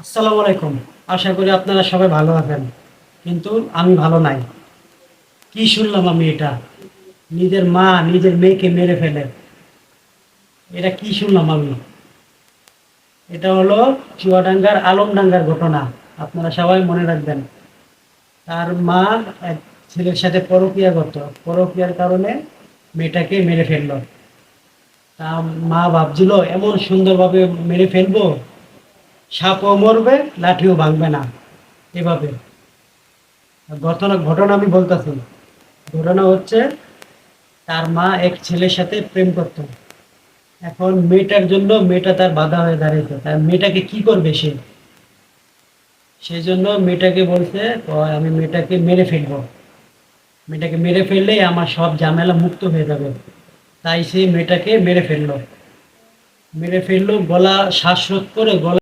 আসসালামু আলাইকুম। আশা করি আপনারা সবাই ভালো আছেন। কিন্তু আমি ভালো নাই। কি শুনলাম আমি এটা? নিজের মা নিজের মেয়েকে মেরে ফেলে। এটা কি শুনলাম আমি? এটা হলো চুয়াডাঙ্গার আলমডাঙ্গার ঘটনা। আপনারা সবাই মনে রাখবেন। তার মা এক ছেলের সাথে পরকীয়া করত। পরকীয়ার কারণে মেয়েটাকে মেরে ফেললো। তা মা ভাবছিল এমন সুন্দরভাবে মেরে ফেলবো, সাপও মরবে, লাঠিও ভাঙবে না। এভাবে ঘটনা ঘটনা আমি বলতেছি। ঘটনা হচ্ছে তার মা এক ছেলের সাথে প্রেম করতো। এখন মেয়েটার জন্য মেয়েটা তার বাধা হয়ে দাঁড়িয়েছে। তার মেয়েটাকে কি করবে সে? সেই জন্য মেয়েটাকে বলছে, আমি মেয়েটাকে মেরে ফেলবো। মেয়েটাকে মেরে ফেললেই আমার সব ঝামেলা মুক্ত হয়ে যাবে। তাই সে মেয়েটাকে মেরে ফেললো। গলা শ্বাসরোধ করে গলা